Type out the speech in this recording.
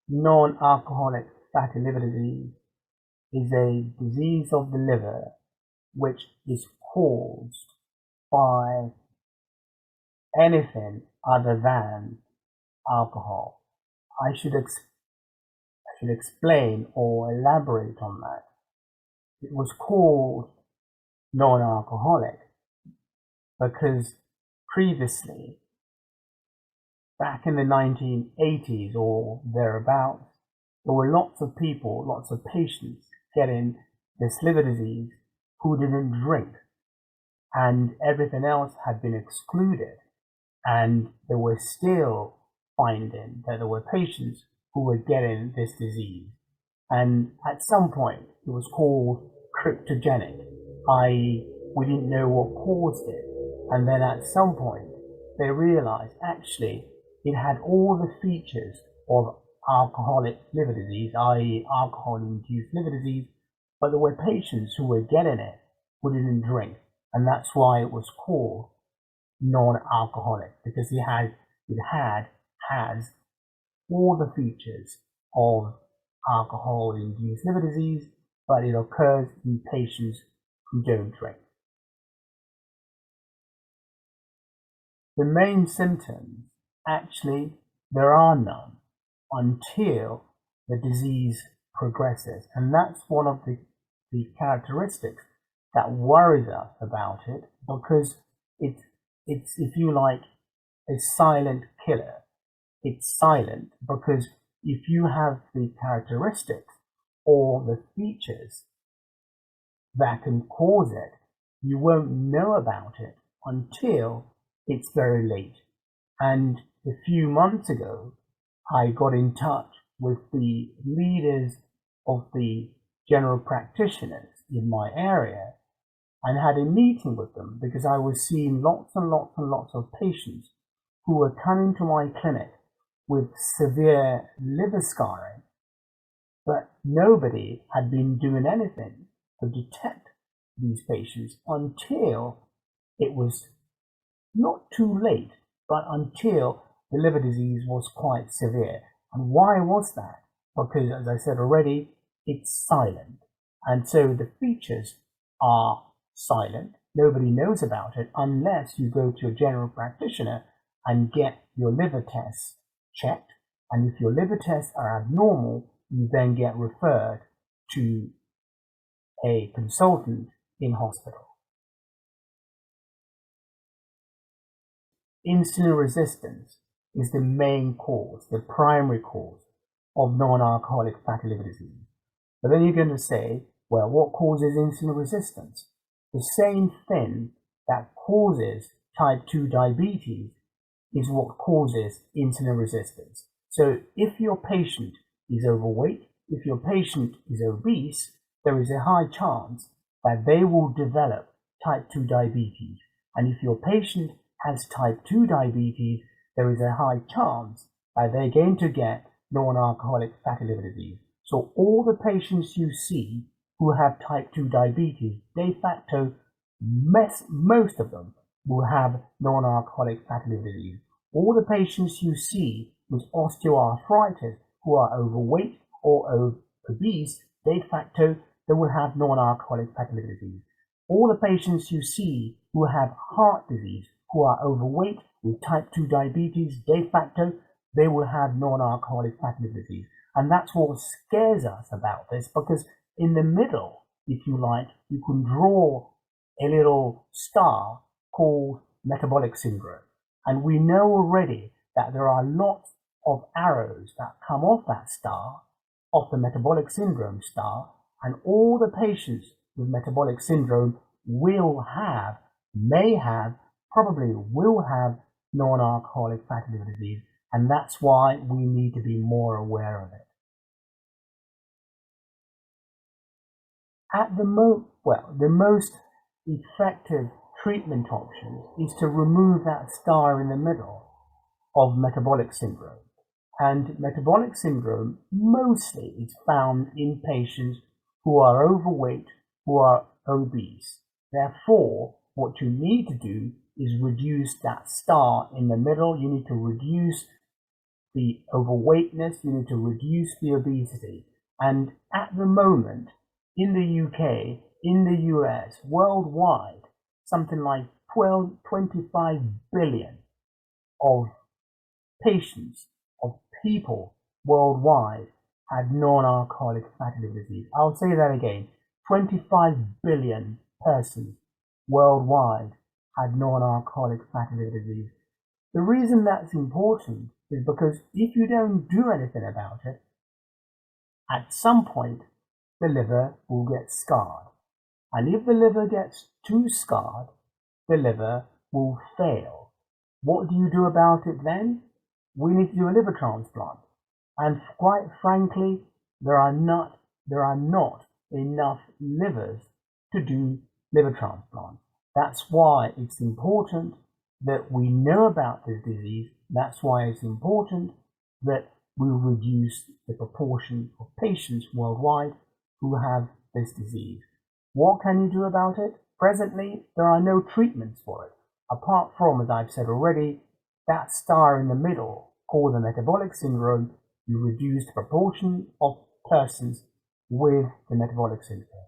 Non-alcoholic fatty liver disease is a disease of the liver which is caused by anything other than alcohol. I should explain or elaborate on that. It was called non-alcoholic because previously, back in the 1980s or thereabouts, there were lots of people, lots of patients getting this liver disease who didn't drink, and everything else had been excluded. And they were still finding that there were patients who were getting this disease. And at some point, it was called cryptogenic, i.e., we didn't know what caused it. And then at some point, they realized actually it had all the features of alcoholic liver disease, i.e., alcohol-induced liver disease, but there were patients who were getting it who didn't drink. And that's why it was called non-alcoholic, because it has all the features of alcohol-induced liver disease, but it occurs in patients who don't drink. The main symptoms, actually, there are none until the disease progresses. And that's one of the characteristics that worries us about it, because it's, if you like, a silent killer. It's silent because if you have the characteristics or the features that can cause it, you won't know about it until it's very late. And a few months ago, I got in touch with the leaders of the general practitioners in my area and had a meeting with them because I was seeing lots and lots and lots of patients who were coming to my clinic with severe liver scarring, but nobody had been doing anything to detect these patients until it was not too late, but until the liver disease was quite severe. And why was that? Because, as I said already, it's silent. And so the features are silent. Nobody knows about it unless you go to a general practitioner and get your liver tests checked. And if your liver tests are abnormal, you then get referred to a consultant in hospital. Insulin resistance is the main cause, the primary cause of non-alcoholic fatty liver disease. But then you're going to say, well, what causes insulin resistance? The same thing that causes type 2 diabetes is what causes insulin resistance. So if your patient is overweight, if your patient is obese, there is a high chance that they will develop type 2 diabetes. And if your patient has type 2 diabetes, there is a high chance that they're going to get non-alcoholic fatty liver disease. So all the patients you see who have type 2 diabetes, de facto, most of them will have non-alcoholic fatty liver disease. All the patients you see with osteoarthritis who are overweight or obese, de facto, they will have non-alcoholic fatty liver disease. All the patients you see who have heart disease, who are overweight with type 2 diabetes, de facto, they will have non-alcoholic fatty liver disease. And that's what scares us about this, because in the middle, if you like, you can draw a little star called metabolic syndrome. And we know already that there are lots of arrows that come off that star, off the metabolic syndrome star, and all the patients with metabolic syndrome will have, may have, probably will have non-alcoholic fatty liver disease, and that's why we need to be more aware of it. At the most effective treatment option is to remove that star in the middle of metabolic syndrome. And metabolic syndrome mostly is found in patients who are overweight, who are obese. Therefore, what you need to do is reduce that star in the middle. You need to reduce the overweightness, you need to reduce the obesity. And at the moment, in the UK, in the US, worldwide, something like 25 billion of patients, of people worldwide had non-alcoholic fatty liver disease. I'll say that again. 25 billion persons worldwide had non-alcoholic fatty liver disease. The reason that's important is because if you don't do anything about it, at some point the liver will get scarred. And if the liver gets too scarred, the liver will fail. What do you do about it then? We need to do a liver transplant. And quite frankly, there are not enough livers to do liver transplants. That's why it's important that we know about this disease. That's why it's important that we reduce the proportion of patients worldwide who have this disease. What can you do about it? Presently, there are no treatments for it, apart from, as I've said already, that star in the middle called the metabolic syndrome. You reduce the proportion of persons with the metabolic syndrome.